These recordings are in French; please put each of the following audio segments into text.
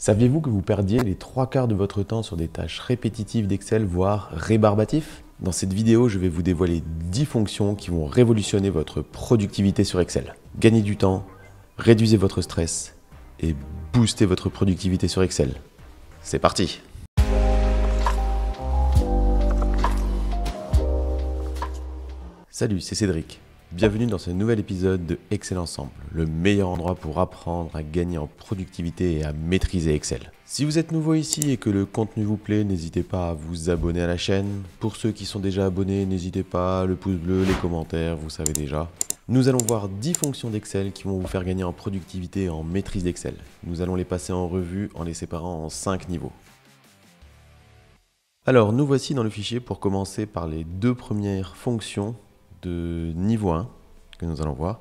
Saviez-vous que vous perdiez les 3/4 de votre temps sur des tâches répétitives d'Excel, voire rébarbatifs? Dans cette vidéo, je vais vous dévoiler 10 fonctions qui vont révolutionner votre productivité sur Excel. Gagnez du temps, réduisez votre stress et boostez votre productivité sur Excel. C'est parti! Salut, c'est Cédric. Bienvenue dans ce nouvel épisode de Excel Ensemble, le meilleur endroit pour apprendre à gagner en productivité et à maîtriser Excel. Si vous êtes nouveau ici et que le contenu vous plaît, n'hésitez pas à vous abonner à la chaîne. Pour ceux qui sont déjà abonnés, n'hésitez pas, le pouce bleu, les commentaires, vous savez déjà. Nous allons voir 10 fonctions d'Excel qui vont vous faire gagner en productivité et en maîtrise d'Excel. Nous allons les passer en revue en les séparant en 5 niveaux. Alors, nous voici dans le fichier pour commencer par les 2 premières fonctions de niveau 1 que nous allons voir.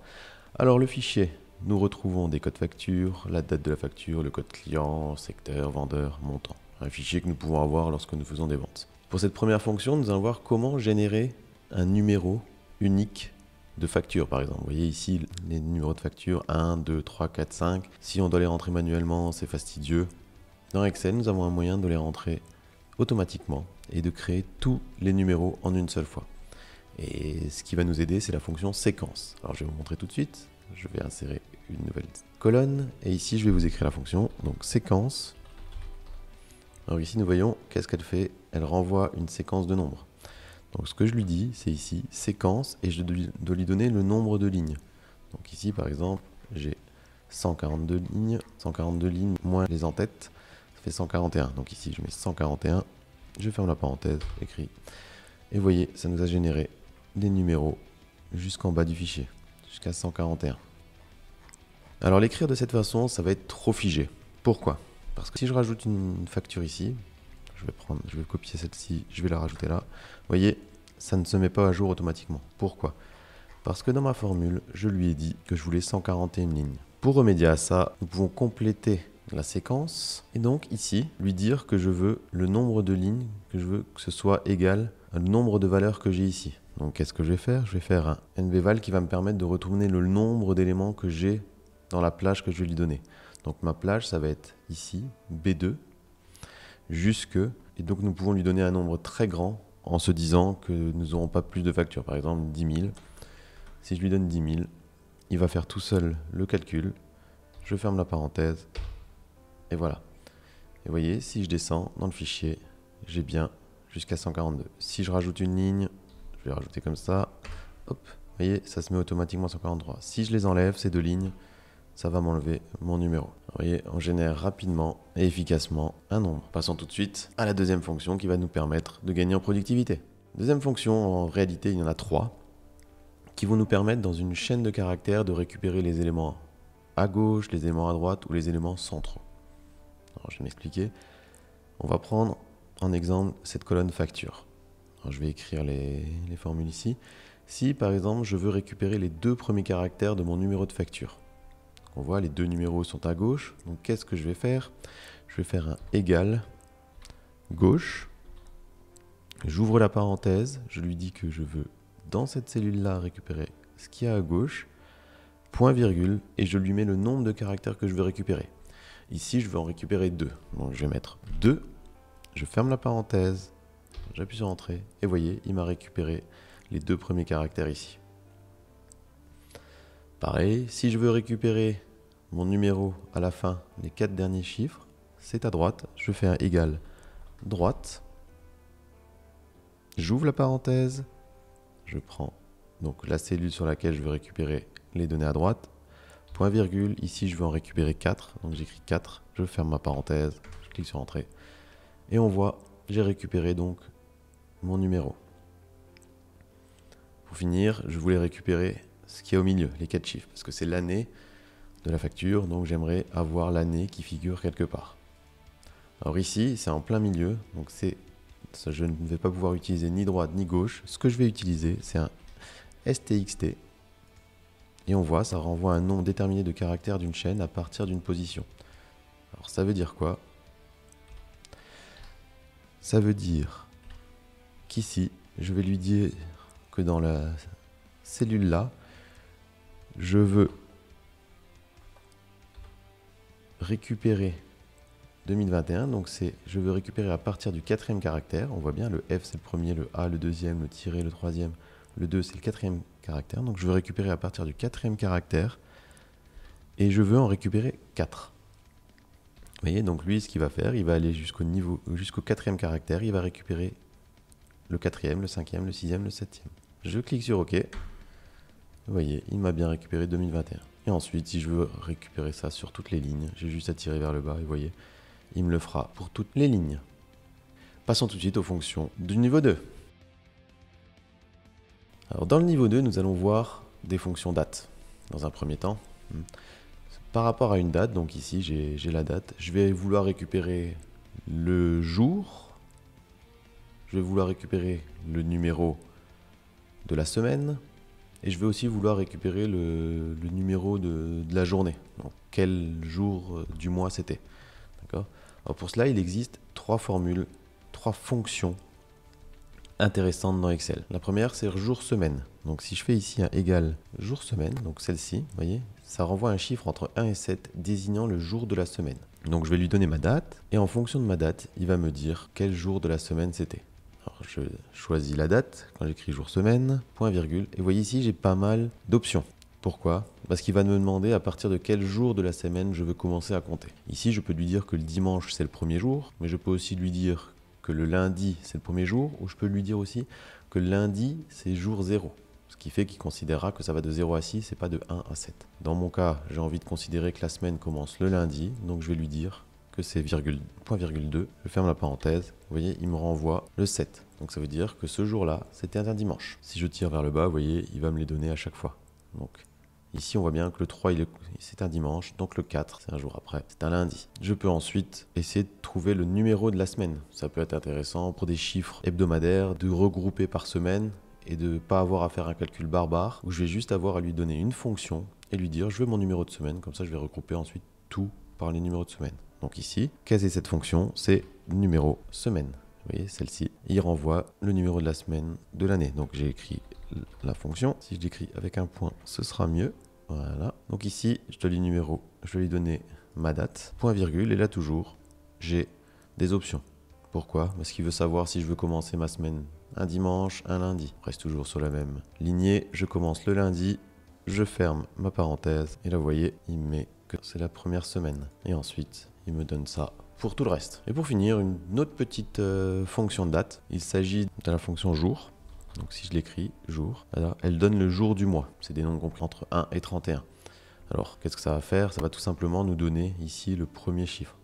Alors le fichier, nous retrouvons des codes facture, la date de la facture, le code client, secteur, vendeur, montant. Un fichier que nous pouvons avoir lorsque nous faisons des ventes. Pour cette première fonction, nous allons voir comment générer un numéro unique de facture par exemple. Vous voyez ici les numéros de facture 1, 2, 3, 4, 5. Si on doit les rentrer manuellement, c'est fastidieux. Dans Excel, nous avons un moyen de les rentrer automatiquement et de créer tous les numéros en une seule fois. Et ce qui va nous aider, c'est la fonction séquence. Alors je vais vous montrer tout de suite. Je vais insérer une nouvelle colonne. Et ici, je vais vous écrire la fonction. Donc séquence. Alors ici, nous voyons qu'est-ce qu'elle fait. Elle renvoie une séquence de nombres. Donc ce que je lui dis, c'est ici séquence. Et je dois lui donner le nombre de lignes. Donc ici, par exemple, j'ai 142 lignes. 142 lignes moins les en-têtes. Ça fait 141. Donc ici, je mets 141. Je ferme la parenthèse, écrit. Et vous voyez, ça nous a généré des numéros jusqu'en bas du fichier, jusqu'à 141. Alors l'écrire de cette façon, ça va être trop figé. Pourquoi? Parce que si je rajoute une facture ici, je vais copier celle-ci, je vais la rajouter là. Vous voyez, ça ne se met pas à jour automatiquement. Pourquoi? Parce que dans ma formule, je lui ai dit que je voulais 141 lignes. Pour remédier à ça, nous pouvons compléter la séquence et donc ici, lui dire que je veux le nombre de lignes, que je veux que ce soit égal au nombre de valeurs que j'ai ici. Donc qu'est-ce que je vais faire? Je vais faire un nvval qui va me permettre de retourner le nombre d'éléments que j'ai dans la plage que je vais lui donner. Donc ma plage, ça va être ici, B2, jusque, et donc nous pouvons lui donner un nombre très grand en se disant que nous n'aurons pas plus de factures. Par exemple 10 000. Si je lui donne 10 000, il va faire tout seul le calcul. Je ferme la parenthèse. Et voilà. Et vous voyez, si je descends dans le fichier, j'ai bien jusqu'à 142. Si je rajoute une ligne, je vais rajouter comme ça. Hop, vous voyez, ça se met automatiquement à 143. Si je les enlève, ces 2 lignes, ça va m'enlever mon numéro. Vous voyez, on génère rapidement et efficacement un nombre. Passons tout de suite à la deuxième fonction qui va nous permettre de gagner en productivité. Deuxième fonction, en réalité, il y en a 3 qui vont nous permettre dans une chaîne de caractères de récupérer les éléments à gauche, les éléments à droite ou les éléments centraux. Alors, je vais m'expliquer. On va prendre en exemple cette colonne facture. Alors, je vais écrire les formules ici. Si par exemple je veux récupérer les 2 premiers caractères de mon numéro de facture. Donc, on voit les 2 numéros sont à gauche. Donc qu'est-ce que je vais faire? Je vais faire un égal gauche. J'ouvre la parenthèse. Je lui dis que je veux dans cette cellule-là récupérer ce qu'il y a à gauche. Point virgule. Et je lui mets le nombre de caractères que je veux récupérer. Ici, je veux en récupérer 2. Donc, je vais mettre 2. Je ferme la parenthèse. J'appuie sur Entrée. Et vous voyez, il m'a récupéré les 2 premiers caractères ici. Pareil, si je veux récupérer mon numéro à la fin, les 4 derniers chiffres, c'est à droite. Je fais un égal droite. J'ouvre la parenthèse. Je prends donc la cellule sur laquelle je veux récupérer les données à droite. Point virgule, ici je veux en récupérer 4, donc j'écris 4, je ferme ma parenthèse, je clique sur Entrée, et on voit, j'ai récupéré donc mon numéro. Pour finir, je voulais récupérer ce qui est au milieu, les 4 chiffres, parce que c'est l'année de la facture, donc j'aimerais avoir l'année qui figure quelque part. Alors ici, c'est en plein milieu, donc je ne vais pas pouvoir utiliser ni droite ni gauche. Ce que je vais utiliser, c'est un STXT. Et on voit, ça renvoie un nombre déterminé de caractères d'une chaîne à partir d'une position. Alors ça veut dire quoi? Ça veut dire qu'ici, je vais lui dire que dans la cellule là, je veux récupérer 2021, donc je veux récupérer à partir du 4e caractère. On voit bien, le F c'est le premier, le A le deuxième, le tiret le troisième, le 2 c'est le 4e caractère. Donc je veux récupérer à partir du 4e caractère et je veux en récupérer 4. Vous voyez, donc lui ce qu'il va faire, il va aller jusqu'au 4e caractère, il va récupérer le 4e, le 5e, le 6e, le 7e. Je clique sur OK. Vous voyez, il m'a bien récupéré 2021. Et ensuite, si je veux récupérer ça sur toutes les lignes, j'ai juste à tirer vers le bas et vous voyez, il me le fera pour toutes les lignes. Passons tout de suite aux fonctions du niveau 2. Alors dans le niveau 2, nous allons voir des fonctions date. Dans un premier temps, par rapport à une date, donc ici j'ai la date, je vais vouloir récupérer le jour, je vais vouloir récupérer le numéro de la semaine, et je vais aussi vouloir récupérer le numéro de la journée, donc quel jour du mois c'était. D'accord ? Alors pour cela, il existe 3 formules, 3 fonctions intéressantes dans Excel. La première, c'est jour-semaine. Donc si je fais ici un égal jour-semaine, donc celle-ci, vous voyez, ça renvoie un chiffre entre 1 et 7 désignant le jour de la semaine. Donc je vais lui donner ma date, et en fonction de ma date, il va me dire quel jour de la semaine c'était. Alors je choisis la date, quand j'écris jour-semaine, point virgule, et vous voyez ici, j'ai pas mal d'options. Pourquoi ? Parce qu'il va me demander à partir de quel jour de la semaine je veux commencer à compter. Ici, je peux lui dire que le dimanche, c'est le premier jour, mais je peux aussi lui dire que le lundi, c'est le premier jour, ou je peux lui dire aussi que le lundi, c'est jour 0. Ce qui fait qu'il considérera que ça va de 0 à 6 et pas de 1 à 7. Dans mon cas, j'ai envie de considérer que la semaine commence le lundi, donc je vais lui dire que c'est point virgule 2. Je ferme la parenthèse. Vous voyez, il me renvoie le 7. Donc ça veut dire que ce jour-là, c'était un dimanche. Si je tire vers le bas, vous voyez, il va me les donner à chaque fois. Donc ici, on voit bien que le 3, c'est un dimanche, donc le 4, c'est un jour après, c'est un lundi. Je peux ensuite essayer de trouver le numéro de la semaine. Ça peut être intéressant pour des chiffres hebdomadaires, de regrouper par semaine et de ne pas avoir à faire un calcul barbare, où je vais juste avoir à lui donner une fonction et lui dire je veux mon numéro de semaine, comme ça je vais regrouper ensuite tout par les numéros de semaine. Donc ici, qu'est-ce que c'est cette fonction ? C'est numéro semaine. Vous voyez, celle-ci, il renvoie le numéro de la semaine de l'année. Donc j'ai écrit la fonction. Si je l'écris avec un point, ce sera mieux. Voilà. Donc ici, je te lis numéro, je vais lui donner ma date, point virgule, et là toujours, j'ai des options. Pourquoi ? Parce qu'il veut savoir si je veux commencer ma semaine un dimanche, un lundi. Je reste toujours sur la même lignée. Je commence le lundi, je ferme ma parenthèse, et là vous voyez, il me met que c'est la première semaine. Et ensuite, il me donne ça pour tout le reste. Et pour finir, une autre petite fonction de date. Il s'agit de la fonction jour. Donc si je l'écris, jour, alors, elle donne le jour du mois. C'est des nombres compris entre 1 et 31. Alors, qu'est-ce que ça va faire ? Ça va tout simplement nous donner ici le premier chiffre.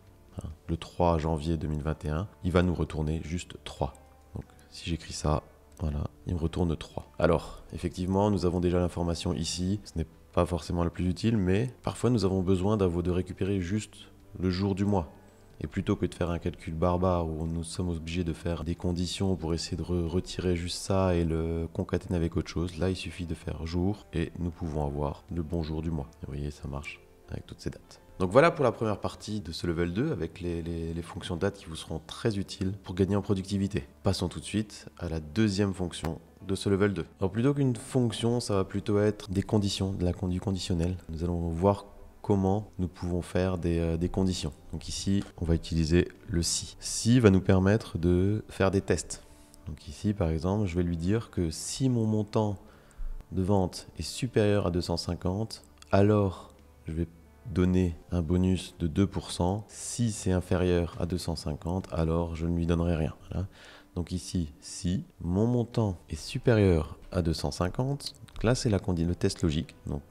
Le 3 janvier 2021, il va nous retourner juste 3. Donc si j'écris ça, voilà, il me retourne 3. Alors, effectivement, nous avons déjà l'information ici. Ce n'est pas forcément la plus utile, mais parfois nous avons besoin de récupérer juste le jour du mois. Et plutôt que de faire un calcul barbare où nous sommes obligés de faire des conditions pour essayer de retirer juste ça et le concaténer avec autre chose, là il suffit de faire jour et nous pouvons avoir le bon jour du mois. Et vous voyez, ça marche avec toutes ces dates. Donc voilà pour la première partie de ce level 2 avec les fonctions dates qui vous seront très utiles pour gagner en productivité. Passons tout de suite à la deuxième fonction de ce level 2. Alors plutôt qu'une fonction, ça va plutôt être des conditions, de la conduite conditionnelle. Nous allons voir comment nous pouvons faire des conditions. Donc ici, on va utiliser le si. Si va nous permettre de faire des tests. Donc ici, par exemple, je vais lui dire que si mon montant de vente est supérieur à 250, alors je vais donner un bonus de 2%. Si c'est inférieur à 250, alors je ne lui donnerai rien. Voilà. Donc ici, si mon montant est supérieur à 250, donc là c'est le test logique. Donc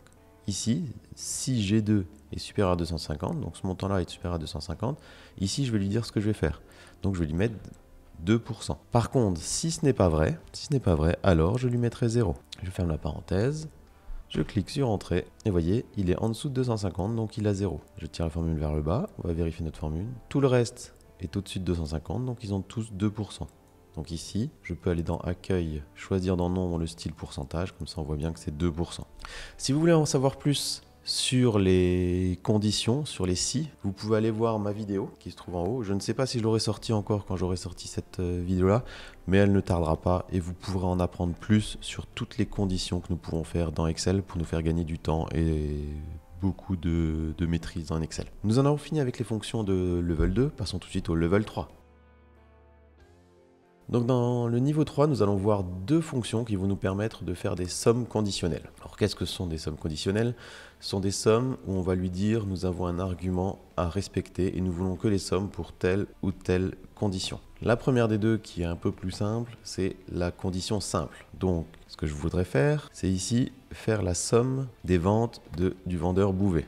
ici, si G2 est supérieur à 250, donc ce montant-là est supérieur à 250, ici je vais lui dire ce que je vais faire. Donc je vais lui mettre 2%. Par contre, si ce n'est pas vrai, alors je lui mettrai 0. Je ferme la parenthèse, je clique sur Entrée, et vous voyez, il est en dessous de 250, donc il a 0. Je tire la formule vers le bas, on va vérifier notre formule. Tout le reste est au-dessus de 250, donc ils ont tous 2%. Donc ici, je peux aller dans Accueil, choisir dans Nombre le style pourcentage, comme ça on voit bien que c'est 2%. Si vous voulez en savoir plus sur les conditions, sur les si, vous pouvez aller voir ma vidéo qui se trouve en haut. Je ne sais pas si je l'aurai sortie encore quand j'aurai sorti cette vidéo-là, mais elle ne tardera pas et vous pourrez en apprendre plus sur toutes les conditions que nous pouvons faire dans Excel pour nous faire gagner du temps et beaucoup de maîtrise en Excel. Nous en avons fini avec les fonctions de level 2, passons tout de suite au level 3. Donc dans le niveau 3, nous allons voir deux fonctions qui vont nous permettre de faire des sommes conditionnelles. Alors qu'est-ce que sont des sommes conditionnelles? Ce sont des sommes où on va lui dire nous avons un argument à respecter et nous voulons que les sommes pour telle ou telle condition. La première des deux qui est un peu plus simple, c'est la condition simple. Donc ce que je voudrais faire, c'est ici faire la somme des ventes du vendeur Bouvet.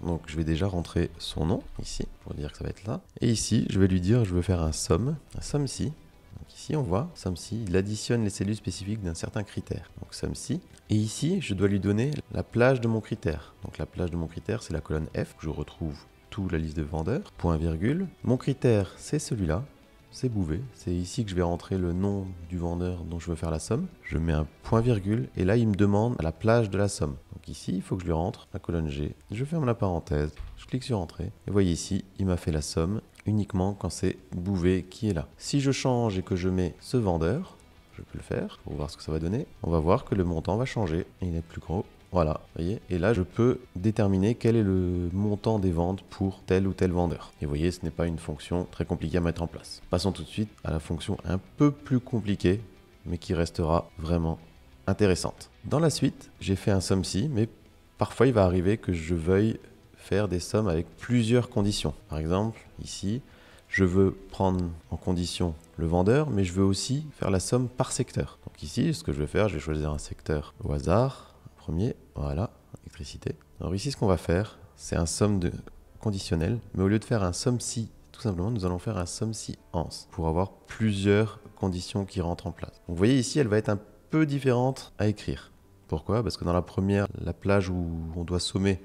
Donc je vais déjà rentrer son nom ici pour dire que ça va être là. Et ici, je vais lui dire je veux faire un somme-si. Donc ici, on voit, somme-si, il additionne les cellules spécifiques d'un certain critère. Donc somme-si. Et ici, je dois lui donner la plage de mon critère. Donc la plage de mon critère, c'est la colonne F. Je retrouve toute la liste de vendeurs. Point virgule. Mon critère, c'est celui-là. C'est Bouvet. C'est ici que je vais rentrer le nom du vendeur dont je veux faire la somme. Je mets un point virgule. Et là, il me demande la plage de la somme. Donc ici, il faut que je lui rentre la colonne G. Je ferme la parenthèse. Je clique sur Entrée. Et vous voyez ici, il m'a fait la somme uniquement quand c'est Bouvet qui est là. Si je change et que je mets ce vendeur, je peux le faire pour voir ce que ça va donner. On va voir que le montant va changer et il est plus gros. Voilà, vous voyez. Et là, je peux déterminer quel est le montant des ventes pour tel ou tel vendeur. Et vous voyez, ce n'est pas une fonction très compliquée à mettre en place. Passons tout de suite à la fonction un peu plus compliquée, mais qui restera vraiment intéressante. Dans la suite, j'ai fait un somme-si, mais parfois il va arriver que je veuille faire des sommes avec plusieurs conditions. Par exemple, ici, je veux prendre en condition le vendeur, mais je veux aussi faire la somme par secteur. Donc ici, ce que je vais faire, je vais choisir un secteur au hasard, premier, voilà, électricité. Alors ici, ce qu'on va faire, c'est un somme de conditionnel, mais au lieu de faire un somme-si, tout simplement, nous allons faire un somme-si ans pour avoir plusieurs conditions qui rentrent en place. Donc vous voyez ici, elle va être un peu différente à écrire. Pourquoi? Parce que dans la première, la plage où on doit sommer,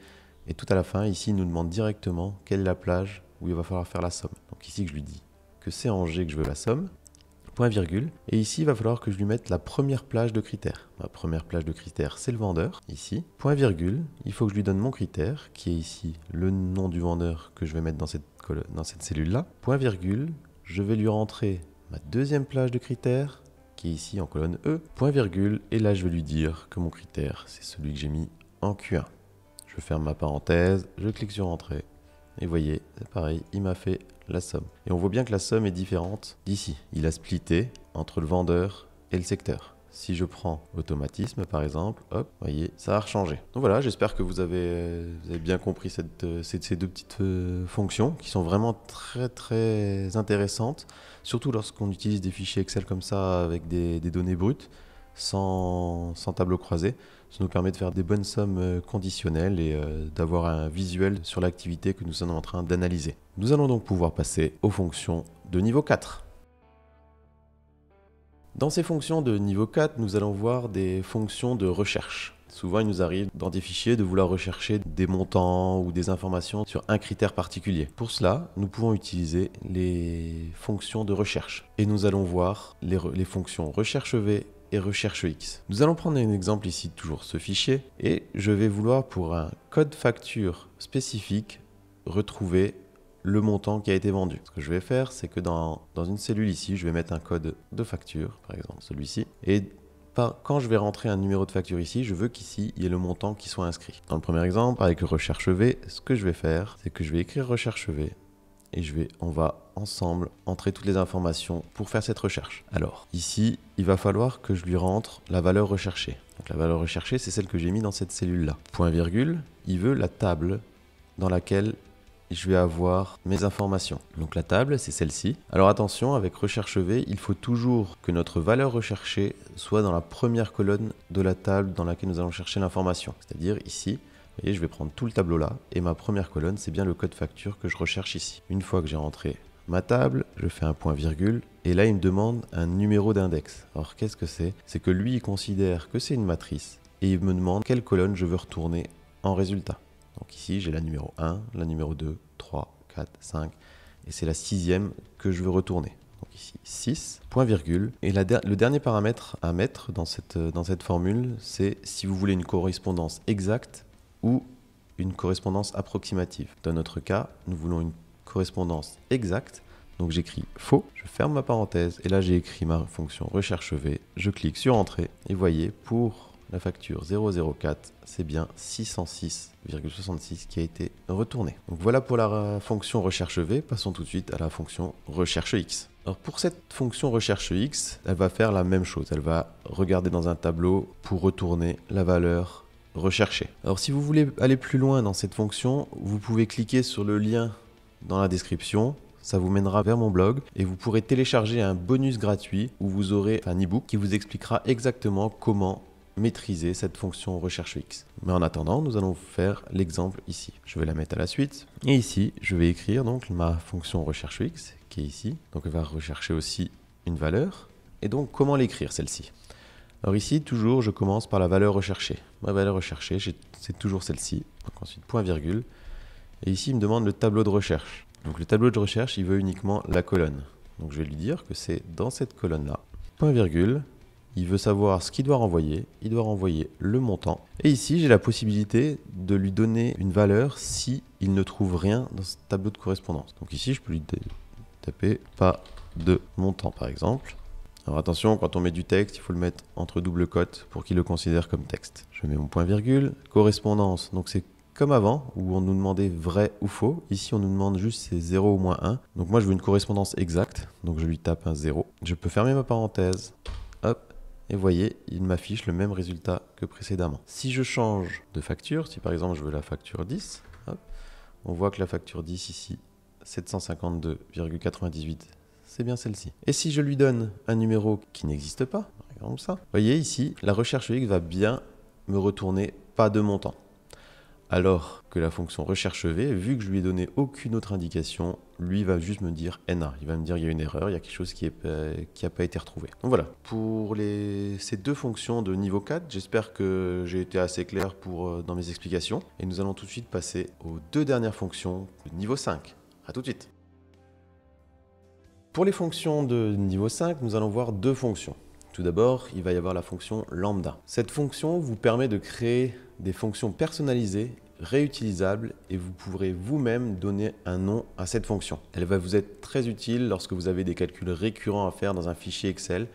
et tout à la fin, ici, il nous demande directement quelle est la plage où il va falloir faire la somme. Donc ici, que je lui dis que c'est en G que je veux la somme, point virgule. Et ici, il va falloir que je lui mette la première plage de critère. Ma première plage de critère, c'est le vendeur, ici. Point virgule, il faut que je lui donne mon critère, qui est ici le nom du vendeur que je vais mettre dans cette cellule-là. Point virgule, je vais lui rentrer ma deuxième plage de critère, qui est ici en colonne E. Point virgule, et là, je vais lui dire que mon critère, c'est celui que j'ai mis en Q1. Je ferme ma parenthèse, je clique sur Entrée. Et vous voyez, c'est pareil, il m'a fait la somme. Et on voit bien que la somme est différente d'ici. Il a splitté entre le vendeur et le secteur. Si je prends automatisme, par exemple, hop, vous voyez, ça a changé. Donc voilà, j'espère que vous avez bien compris ces deux petites fonctions qui sont vraiment très très intéressantes, surtout lorsqu'on utilise des fichiers Excel comme ça avec des données brutes, sans tableau croisé. Ça nous permet de faire des bonnes sommes conditionnelles et d'avoir un visuel sur l'activité que nous sommes en train d'analyser. Nous allons donc pouvoir passer aux fonctions de niveau 4. Dans ces fonctions de niveau 4, nous allons voir des fonctions de recherche. Souvent, il nous arrive dans des fichiers de vouloir rechercher des montants ou des informations sur un critère particulier. Pour cela, nous pouvons utiliser les fonctions de recherche. Et nous allons voir les fonctions recherche V et recherche X. Nous allons prendre un exemple ici, toujours ce fichier, et je vais vouloir pour un code facture spécifique retrouver le montant qui a été vendu. Ce que je vais faire, c'est que dans une cellule ici, je vais mettre un code de facture, par exemple celui-ci, et quand je vais rentrer un numéro de facture ici, je veux qu'ici, il y ait le montant qui soit inscrit. Dans le premier exemple, avec recherche V, ce que je vais faire, c'est que je vais écrire recherche V, et on va ensemble entrer toutes les informations pour faire cette recherche. Alors, ici, il va falloir que je lui rentre la valeur recherchée. Donc la valeur recherchée, c'est celle que j'ai mis dans cette cellule-là. Point virgule, il veut la table dans laquelle je vais avoir mes informations. Donc la table, c'est celle-ci. Alors attention, avec recherche V, il faut toujours que notre valeur recherchée soit dans la première colonne de la table dans laquelle nous allons chercher l'information. C'est-à-dire ici, vous voyez, je vais prendre tout le tableau là, et ma première colonne, c'est bien le code facture que je recherche ici. Une fois que j'ai rentré ma table, je fais un point virgule, et là, il me demande un numéro d'index. Alors qu'est-ce que c'est? C'est que lui, il considère que c'est une matrice, et il me demande quelle colonne je veux retourner en résultat. Donc ici, j'ai la numéro 1, la numéro 2, 3, 4, 5, et c'est la 6e que je veux retourner. Donc ici, 6, point virgule. Et le dernier paramètre à mettre dans cette formule, c'est si vous voulez une correspondance exacte ou une correspondance approximative. Dans notre cas, nous voulons une correspondance exacte. Donc j'écris faux, je ferme ma parenthèse, et là j'ai écrit ma fonction recherche V, je clique sur Entrée, et voyez, pour la facture 004, c'est bien 606,66 qui a été retourné. Donc voilà pour la fonction recherche V. Passons tout de suite à la fonction recherche X. Alors pour cette fonction recherche X, elle va faire la même chose. Elle va regarder dans un tableau pour retourner la valeur recherchée. Alors si vous voulez aller plus loin dans cette fonction, vous pouvez cliquer sur le lien dans la description. Ça vous mènera vers mon blog et vous pourrez télécharger un bonus gratuit où vous aurez un e-book qui vous expliquera exactement comment maîtriser cette fonction recherche X. Mais en attendant, nous allons faire l'exemple ici. Je vais la mettre à la suite. Et ici, je vais écrire donc ma fonction recherche X qui est ici. Donc elle va rechercher aussi une valeur. Et donc comment l'écrire celle-ci? Alors ici, toujours, je commence par la valeur recherchée. Ma valeur recherchée, c'est toujours celle-ci. Donc ensuite, point virgule. Et ici, il me demande le tableau de recherche. Donc le tableau de recherche, il veut uniquement la colonne. Donc je vais lui dire que c'est dans cette colonne-là. Point virgule, il veut savoir ce qu'il doit renvoyer. Il doit renvoyer le montant. Et ici, j'ai la possibilité de lui donner une valeur si il ne trouve rien dans ce tableau de correspondance. Donc ici, je peux lui taper pas de montant, par exemple. Alors attention, quand on met du texte, il faut le mettre entre double cotes pour qu'il le considère comme texte. Je mets mon point virgule. Correspondance, donc c'est comme avant, où on nous demandait vrai ou faux. Ici, on nous demande juste c'est 0 ou moins 1. Donc moi, je veux une correspondance exacte. Donc je lui tape un 0. Je peux fermer ma parenthèse. Hop. Et vous voyez, il m'affiche le même résultat que précédemment. Si je change de facture, si par exemple je veux la facture 10, hop, on voit que la facture 10 ici, 752,98, c'est bien celle-ci. Et si je lui donne un numéro qui n'existe pas, par exemple ça, vous voyez ici, la recherche X va bien me retourner pas de montant. Alors que la fonction recherche V, vu que je lui ai donné aucune autre indication, lui va juste me dire NA. Il va me dire qu'il y a une erreur, il y a quelque chose qui n'a pas été retrouvé. Donc voilà, pour ces deux fonctions de niveau 4, j'espère que j'ai été assez clair dans mes explications. Et nous allons tout de suite passer aux deux dernières fonctions de niveau 5. A tout de suite. Pour les fonctions de niveau 5, nous allons voir deux fonctions. Tout d'abord, il va y avoir la fonction lambda. Cette fonction vous permet de créer des fonctions personnalisées, réutilisables, et vous pourrez vous-même donner un nom à cette fonction. Elle va vous être très utile lorsque vous avez des calculs récurrents à faire dans un fichier Excel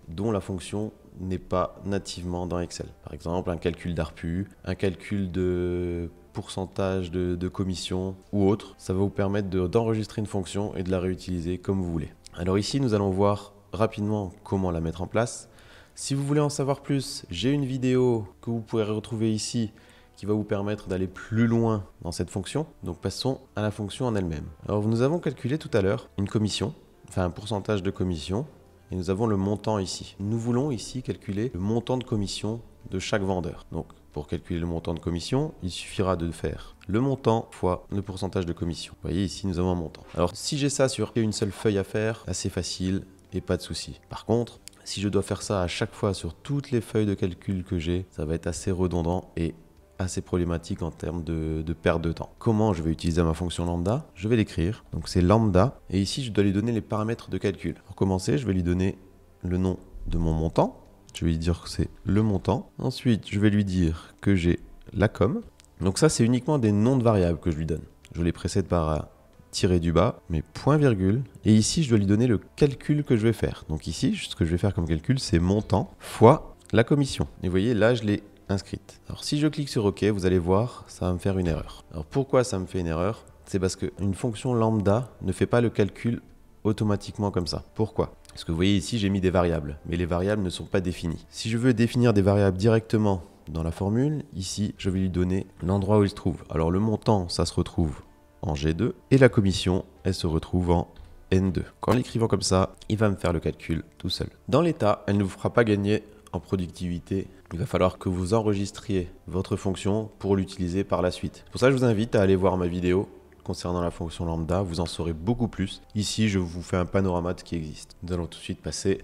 dont la fonction n'est pas nativement dans Excel. Par exemple, un calcul d'ARPU, un calcul de pourcentage de commission ou autre. Ça va vous permettre d'enregistrer une fonction et de la réutiliser comme vous voulez. Alors ici, nous allons voir rapidement comment la mettre en place. Si vous voulez en savoir plus, j'ai une vidéo que vous pourrez retrouver ici qui va vous permettre d'aller plus loin dans cette fonction. Donc passons à la fonction en elle-même. Alors nous avons calculé tout à l'heure une commission, enfin un pourcentage de commission, et nous avons le montant ici. Nous voulons ici calculer le montant de commission de chaque vendeur. Donc pour calculer le montant de commission, il suffira de faire le montant fois le pourcentage de commission. Vous voyez ici nous avons un montant. Alors si j'ai ça sur une seule feuille à faire, assez facile et pas de souci. Par contre, si je dois faire ça à chaque fois sur toutes les feuilles de calcul que j'ai, ça va être assez redondant et assez problématique en termes de perte de temps. Comment je vais utiliser ma fonction lambda? Je vais l'écrire. Donc c'est lambda. Et ici, je dois lui donner les paramètres de calcul. Pour commencer, je vais lui donner le nom de mon montant. Je vais lui dire que c'est le montant. Ensuite, je vais lui dire que j'ai la com. Donc ça, c'est uniquement des noms de variables que je lui donne. Je les précède par tiré du bas, mes points virgule. Et ici, je dois lui donner le calcul que je vais faire. Donc ici, ce que je vais faire comme calcul, c'est montant fois la commission. Et vous voyez, là, je l'ai inscrite. Alors si je clique sur OK, vous allez voir, ça va me faire une erreur. Alors pourquoi ça me fait une erreur? C'est parce qu'une fonction lambda ne fait pas le calcul automatiquement comme ça. Pourquoi? Parce que vous voyez ici, j'ai mis des variables, mais les variables ne sont pas définies. Si je veux définir des variables directement dans la formule, ici, je vais lui donner l'endroit où il se trouve. Alors le montant, ça se retrouve en G2 et la commission, elle se retrouve en N2. En l'écrivant comme ça, il va me faire le calcul tout seul. Dans l'état, elle ne vous fera pas gagner en productivité. Il va falloir que vous enregistriez votre fonction pour l'utiliser par la suite. Pour ça, je vous invite à aller voir ma vidéo concernant la fonction lambda. Vous en saurez beaucoup plus. Ici, je vous fais un panorama de ce qui existe. Nous allons tout de suite passer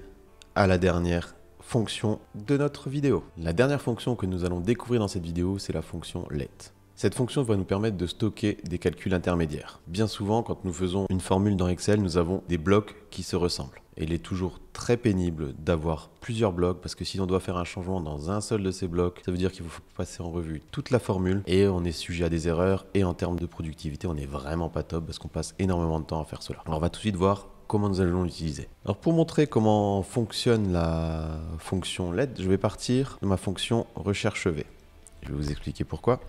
à la dernière fonction de notre vidéo. La dernière fonction que nous allons découvrir dans cette vidéo, c'est la fonction let. Cette fonction va nous permettre de stocker des calculs intermédiaires. Bien souvent, quand nous faisons une formule dans Excel, nous avons des blocs qui se ressemblent. Et il est toujours très pénible d'avoir plusieurs blocs parce que si on doit faire un changement dans un seul de ces blocs, ça veut dire qu'il faut passer en revue toute la formule et on est sujet à des erreurs et en termes de productivité, on n'est vraiment pas top parce qu'on passe énormément de temps à faire cela. Alors on va tout de suite voir comment nous allons l'utiliser. Alors pour montrer comment fonctionne la fonction LED, je vais partir de ma fonction recherche V. Je vais vous expliquer pourquoi.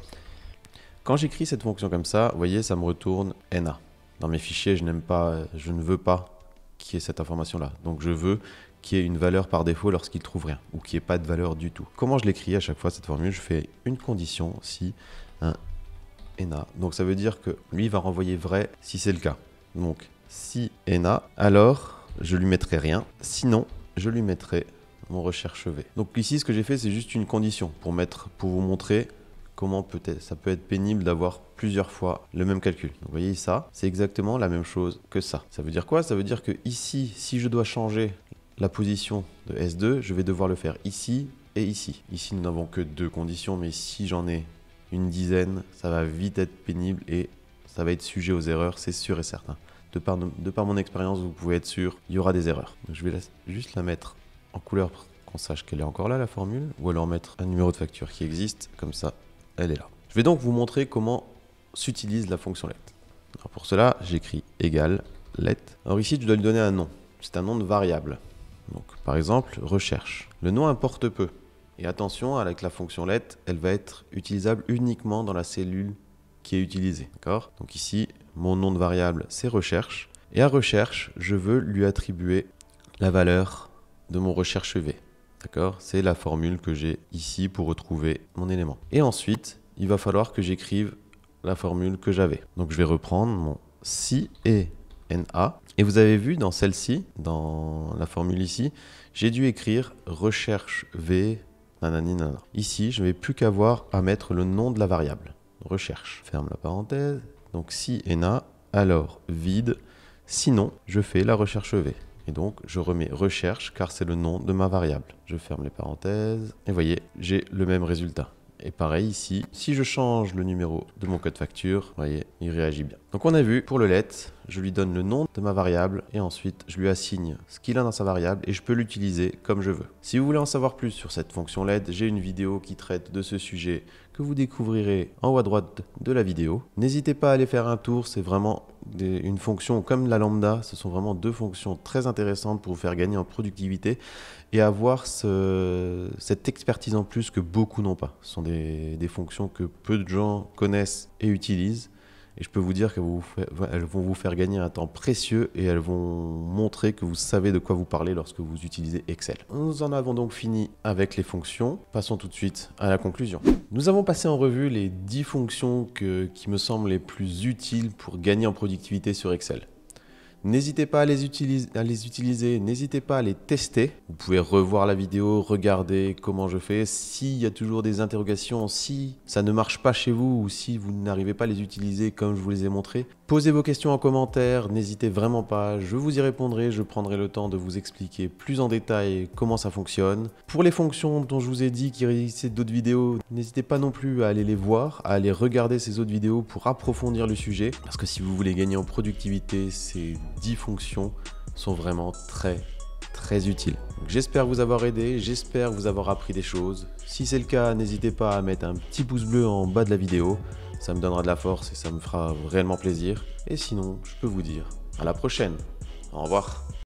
Quand j'écris cette fonction comme ça, vous voyez, ça me retourne NA. Dans mes fichiers, je ne veux pas qu'il y ait cette information-là. Donc je veux qu'il y ait une valeur par défaut lorsqu'il ne trouve rien, ou qu'il n'y ait pas de valeur du tout. Comment je l'écris à chaque fois cette formule? Je fais une condition si un NA. Donc ça veut dire que lui va renvoyer vrai si c'est le cas. Donc si NA, alors je lui mettrai rien. Sinon, je lui mettrai mon recherche V. Donc ici, ce que j'ai fait, c'est juste une condition pour vous montrer comment ça peut être pénible d'avoir plusieurs fois le même calcul. Donc vous voyez ça, c'est exactement la même chose que ça. Ça veut dire quoi? Ça veut dire que ici, si je dois changer la position de S2, je vais devoir le faire ici et ici. Ici, nous n'avons que 2 conditions, mais si j'en ai une dizaine, ça va vite être pénible et ça va être sujet aux erreurs, c'est sûr et certain. De par mon expérience, vous pouvez être sûr, il y aura des erreurs. Donc, je vais juste la mettre en couleur pour qu'on sache qu'elle est encore là, la formule, ou alors mettre un numéro de facture qui existe, comme ça, elle est là. Je vais donc vous montrer comment s'utilise la fonction let. Alors pour cela, j'écris égal let. Alors ici, je dois lui donner un nom. C'est un nom de variable. Donc par exemple, recherche. Le nom importe peu. Et attention, avec la fonction let, elle va être utilisable uniquement dans la cellule qui est utilisée. D'accord? Donc ici, mon nom de variable, c'est recherche. Et à recherche, je veux lui attribuer la valeur de mon recherche V. D'accord? C'est la formule que j'ai ici pour retrouver mon élément. Et ensuite, il va falloir que j'écrive la formule que j'avais. Donc je vais reprendre mon si et NA. Et vous avez vu dans celle-ci, dans la formule ici, j'ai dû écrire recherche V, nanani nanana. Ici, je n'avais plus qu'avoir à mettre le nom de la variable. Recherche. Ferme la parenthèse. Donc si NA, alors vide. Sinon, je fais la recherche V. Et donc, je remets recherche car c'est le nom de ma variable. Je ferme les parenthèses. Et vous voyez, j'ai le même résultat. Et pareil ici, si je change le numéro de mon code facture, vous voyez, il réagit bien. Donc on a vu, pour le let, je lui donne le nom de ma variable et ensuite je lui assigne ce qu'il a dans sa variable et je peux l'utiliser comme je veux. Si vous voulez en savoir plus sur cette fonction let, j'ai une vidéo qui traite de ce sujet que vous découvrirez en haut à droite de la vidéo. N'hésitez pas à aller faire un tour, c'est vraiment une fonction comme la lambda, ce sont vraiment 2 fonctions très intéressantes pour vous faire gagner en productivité et avoir cette expertise en plus que beaucoup n'ont pas. Ce sont des fonctions que peu de gens connaissent et utilisent. Et je peux vous dire qu'elles vont vous faire gagner un temps précieux et elles vont montrer que vous savez de quoi vous parlez lorsque vous utilisez Excel. Nous en avons donc fini avec les fonctions. Passons tout de suite à la conclusion. Nous avons passé en revue les 10 fonctions qui me semblent les plus utiles pour gagner en productivité sur Excel. N'hésitez pas à les utiliser, n'hésitez pas à les tester. Vous pouvez revoir la vidéo, regarder comment je fais. S'il y a toujours des interrogations, si ça ne marche pas chez vous ou si vous n'arrivez pas à les utiliser comme je vous les ai montrés, posez vos questions en commentaire, n'hésitez vraiment pas, je vous y répondrai, je prendrai le temps de vous expliquer plus en détail comment ça fonctionne. Pour les fonctions dont je vous ai dit qu'il existait d'autres vidéos, n'hésitez pas non plus à aller les voir, à aller regarder ces autres vidéos pour approfondir le sujet. Parce que si vous voulez gagner en productivité, ces 10 fonctions sont vraiment très utiles. J'espère vous avoir aidé, j'espère vous avoir appris des choses. Si c'est le cas, n'hésitez pas à mettre un petit pouce bleu en bas de la vidéo. Ça me donnera de la force et ça me fera réellement plaisir. Et sinon, je peux vous dire à la prochaine. Au revoir.